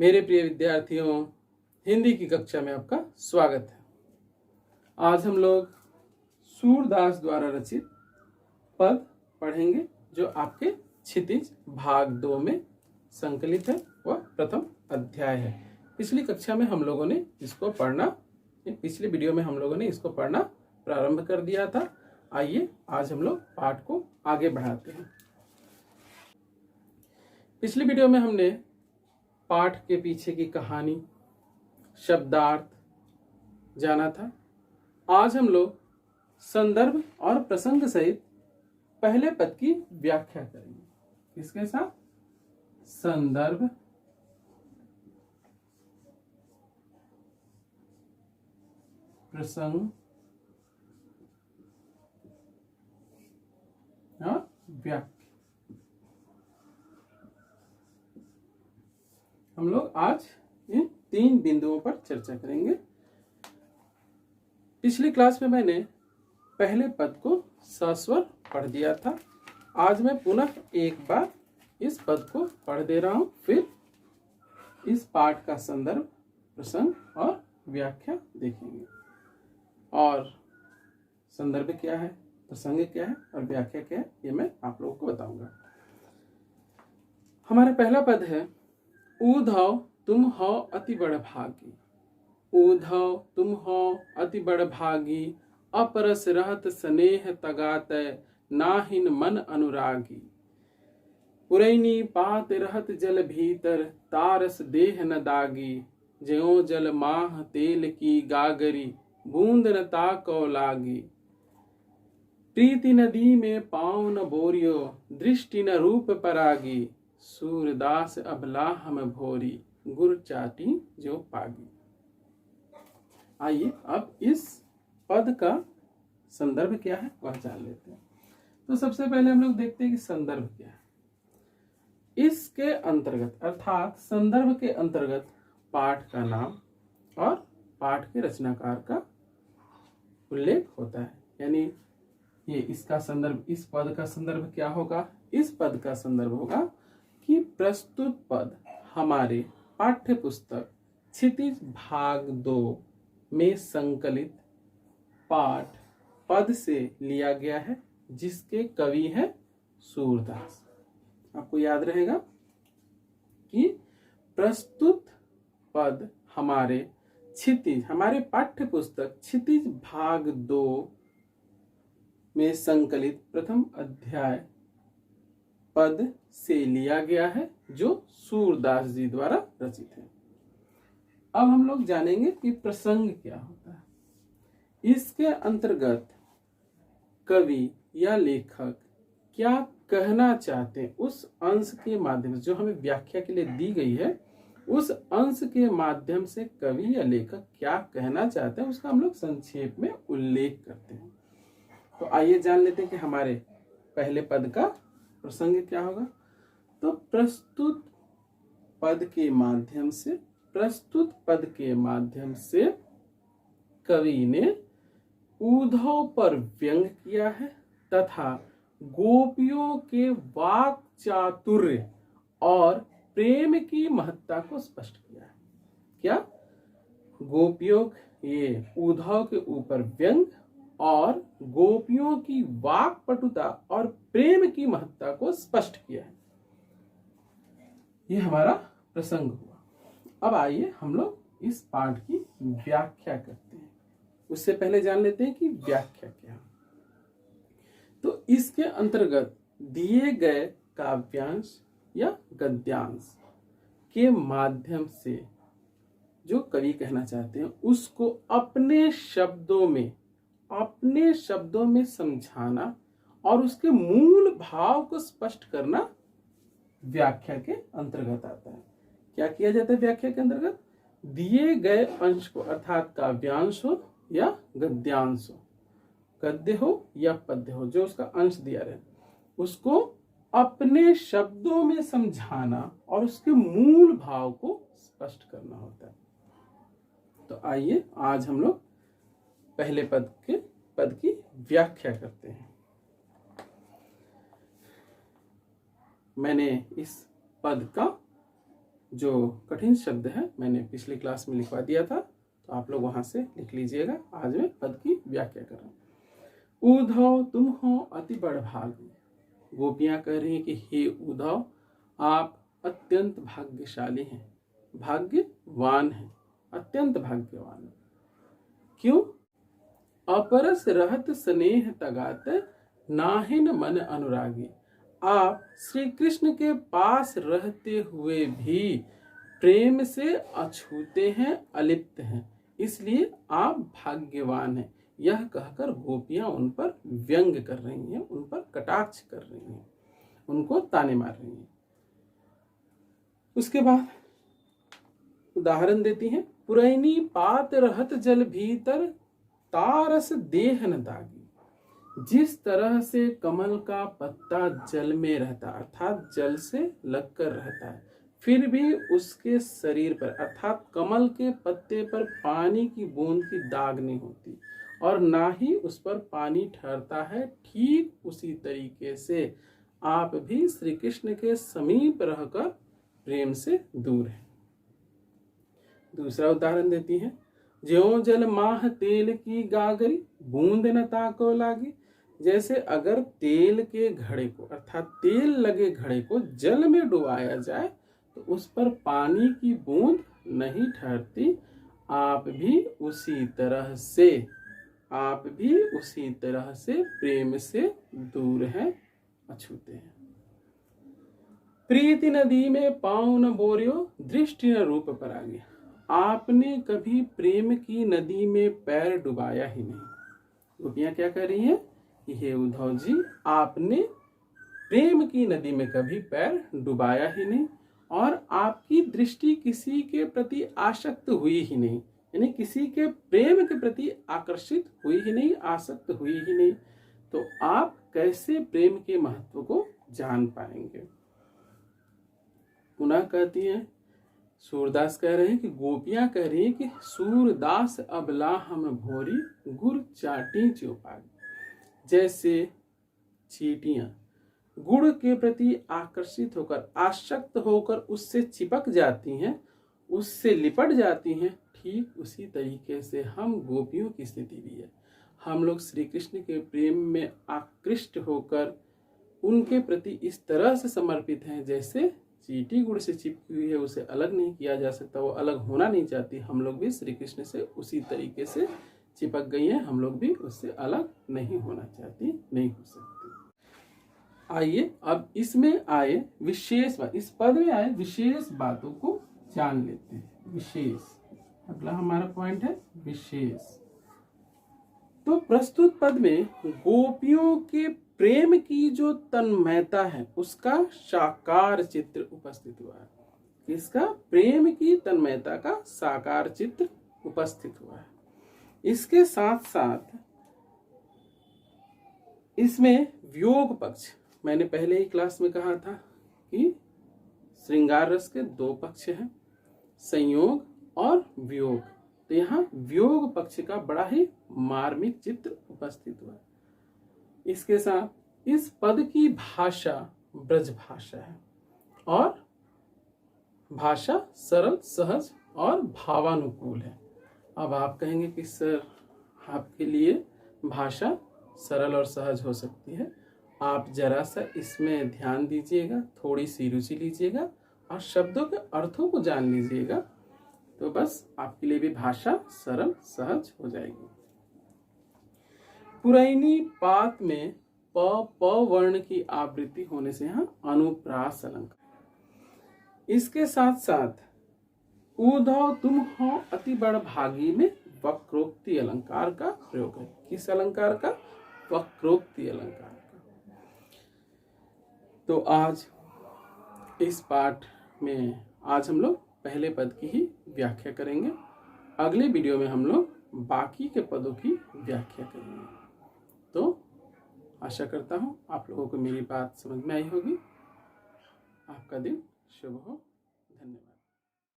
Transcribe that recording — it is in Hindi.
मेरे प्रिय विद्यार्थियों, हिंदी की कक्षा में आपका स्वागत है। आज हम लोग सूरदास द्वारा रचित पद पढ़ेंगे जो आपके क्षितिज भाग 2 में संकलित है। वह प्रथम अध्याय है। पिछली कक्षा में हम लोगों ने इसको पढ़ना, पिछले वीडियो में हम लोगों ने इसको पढ़ना प्रारंभ कर दिया था। आइए आज हम लोग पाठ को आगे बढ़ाते हैं। पिछली वीडियो में हमने पाठ के पीछे की कहानी, शब्दार्थ जाना था। आज हम लोग संदर्भ और प्रसंग सहित पहले पद की व्याख्या करेंगे। किसके साथ? संदर्भ, प्रसंग और व्याख्या। हम लोग आज इन 3 बिंदुओं पर चर्चा करेंगे। पिछली क्लास में मैंने पहले पद को सस्वर पढ़ दिया था। आज मैं पुनः एक बार इस पद को पढ़ दे रहा हूं, फिर इस पाठ का संदर्भ, प्रसंग और व्याख्या देखेंगे। और संदर्भ क्या है, प्रसंग क्या है और व्याख्या क्या है, ये मैं आप लोगों को बताऊंगा। हमारा पहला पद है, ऊधव तुम हो अति बड़ भागी। ऊधव तुम हो अति बड़ भागी, अपरस रहत स्नेह तगातै, नाहिन मन अनुरागी। पुरैनी पात रहत जल भीतर, तारस देह न दागी। ज्यों जल माह तेल की गागरी, बूंद न ताको लागी। प्रीति नदी में पाँव न बोरियो, दृष्टि न रूप परागी। सूरदास अबला हम भोरी, गुर चाटी जो पागी। आइए अब इस पद का संदर्भ क्या है वह जान लेते हैं। तो सबसे पहले हम लोग देखते हैं कि संदर्भ क्या है। इसके अंतर्गत अर्थात संदर्भ के अंतर्गत पाठ का नाम और पाठ के रचनाकार का उल्लेख होता है। यानी ये इसका संदर्भ, इस पद का संदर्भ क्या होगा? इस पद का संदर्भ होगा कि प्रस्तुत पद हमारे पाठ्य पुस्तक क्षितिज भाग 2 में संकलित पाठ पद से लिया गया है, जिसके कवि है सूरदास। आपको याद रहेगा कि प्रस्तुत पद हमारे पाठ्य पुस्तक क्षितिज भाग 2 में संकलित प्रथम अध्याय पद से लिया गया है, जो सूरदास जी द्वारा रचित है। अब हम लोग जानेंगे कि प्रसंग क्या होता है। इसके अंतर्गत कवि या लेखक क्या कहना चाहते हैं, उस अंश के माध्यम से जो हमें व्याख्या के लिए दी गई है, उस अंश के माध्यम से कवि या लेखक क्या कहना चाहते हैं, उसका हम लोग संक्षेप में उल्लेख करते हैं। तो आइए जान लेते हैं कि हमारे पहले पद का प्रसंग क्या होगा। तो प्रस्तुत पद के माध्यम से कवि ने ऊधव पर व्यंग किया है तथा गोपियों के वाक चातुर्य और प्रेम की महत्ता को स्पष्ट किया है। क्या? गोपियों, ये ऊधव के ऊपर व्यंग और गोपियों की वाक पटुता और प्रेम की महत्ता को स्पष्ट किया है। ये हमारा प्रसंग हुआ। अब आइए हम लोग इस पाठ की व्याख्या करते हैं। उससे पहले जान लेते हैं कि व्याख्या क्या है। तो इसके अंतर्गत दिए गए काव्यांश या गद्यांश के माध्यम से जो कवि कहना चाहते हैं, उसको अपने शब्दों में समझाना और उसके मूल भाव को स्पष्ट करना व्याख्या के अंतर्गत आता है। क्या किया जाता है व्याख्या के अंतर्गत? दिए गए अंश को, अर्थात काव्यांश हो या गद्यांश हो, गद्य हो या पद्य हो, जो उसका अंश दिया रहे, उसको अपने शब्दों में समझाना और उसके मूल भाव को स्पष्ट करना होता है। तो आइए आज हम लोग पहले पद की व्याख्या करते हैं। मैंने इस पद का जो कठिन शब्द है मैंने पिछली क्लास में लिखवा दिया था, तो आप लोग वहां से लिख लीजिएगा। आज मैं पद की व्याख्या कर रहा हूँ। उद्धव तुम हो अति बड़भागी। गोपियां कह रही हैं कि हे उद्धव, आप अत्यंत भाग्यशाली हैं, भाग्यवान हैं, अत्यंत भाग्यवान हैं। क्यों? अपरस रहत स्नेह तगात, नाहिन मन अनुरागी। आप श्री कृष्ण के पास रहते हुए भी प्रेम से अछूते हैं, अलिप्त हैं, इसलिए आप भाग्यवान हैं। यह कहकर गोपियां उन पर व्यंग कर रही हैं, उन पर कटाक्ष कर रही हैं, उनको ताने मार रही हैं। उसके बाद उदाहरण देती हैं। पुरैनी पात रहत जल भीतर, तारस देह न दागी। जिस तरह से कमल का पत्ता जल में रहता, अर्थात जल से लगकर रहता है, फिर भी उसके शरीर पर अर्थात कमल के पत्ते पर पानी की बूंद की दाग नहीं होती और ना ही उस पर पानी ठहरता है, ठीक उसी तरीके से आप भी श्री कृष्ण के समीप रहकर प्रेम से दूर हैं। दूसरा उदाहरण देती हैं। ज्यों जल माह तेल की गागरी, बूंद न ताको लागी। जैसे अगर तेल के घड़े को अर्थात तेल लगे घड़े को जल में डुबाया जाए तो उस पर पानी की बूंद नहीं ठहरती, आप भी उसी तरह से प्रेम से दूर हैं, अछूते हैं। प्रीति नदी में पाँव न बोरियो, दृष्टि न रूप पर आ गया। आपने कभी प्रेम की नदी में पैर डुबाया ही नहीं। गोपियां क्या कर रही हैं कि हे उद्धव जी, आपने प्रेम की नदी में कभी पैर डुबाया ही नहीं और आपकी दृष्टि किसी के प्रति आसक्त हुई ही नहीं, यानी किसी के प्रेम के प्रति आकर्षित हुई ही नहीं, आसक्त हुई ही नहीं, तो आप कैसे प्रेम के महत्व को जान पाएंगे। पुनः कहती हैं, सूरदास कह रहे हैं कि गोपियां कह रही हैं कि सूरदास अबला हम भोरी, गुड़ चाटी चौपागी। जैसे चींटियां गुड़ के प्रति आकर्षित होकर, आसक्त होकर उससे चिपक जाती हैं, उससे लिपट जाती हैं, ठीक उसी तरीके से हम गोपियों की स्थिति भी है। हम लोग श्री कृष्ण के प्रेम में आकृष्ट होकर उनके प्रति इस तरह से समर्पित हैं जैसे चींटी गुड़ से चिपकी हुई है, उसे अलग नहीं किया जा सकता, वो अलग होना नहीं चाहती। हम लोग भी श्री कृष्ण से उसी तरीके से चिपक गई हैं, हम लोग भी उससे अलग नहीं होना चाहती, नहीं हो सकती। आइए अब इसमें आए विशेष बात, इस पद में आए विशेष बातों को जान लेते हैं। विशेष, अगला हमारा पॉइंट है विशेष। तो प्रस्तुत पद में गोपियों के प्रेम की जो तन्मयता है उसका साकार चित्र उपस्थित हुआ है। किसका? प्रेम की तन्मयता का साकार चित्र उपस्थित हुआ है। इसके साथ साथ इसमें वियोग पक्ष, मैंने पहले ही क्लास में कहा था कि श्रृंगार रस के दो पक्ष हैं, संयोग और वियोग। तो यहाँ वियोग पक्ष का बड़ा ही मार्मिक चित्र उपस्थित हुआ है। इसके साथ इस पद की भाषा ब्रज भाषा है और भाषा सरल, सहज और भावानुकूल है। अब आप कहेंगे कि सर आपके लिए भाषा सरल और सहज हो सकती है, आप जरा सा इसमें ध्यान दीजिएगा, थोड़ी सी रुचि लीजिएगा और शब्दों के अर्थों को जान लीजिएगा, तो बस आपके लिए भी भाषा सरल सहज हो जाएगी। पुरैनी पात में प वर्ण की आवृत्ति होने से यहाँ अनुप्रास अलंकार। इसके साथ साथ उद्धव तुम हो अति बड़भागी में वक्रोक्ति अलंकार का प्रयोग है। किस अलंकार का? वक्रोक्ति अलंकार का। तो आज इस पाठ में आज हम लोग पहले पद की ही व्याख्या करेंगे। अगले वीडियो में हम लोग बाकी के पदों की व्याख्या करेंगे। तो आशा करता हूँ आप लोगों को मेरी बात समझ में आई होगी। आपका दिन शुभ हो।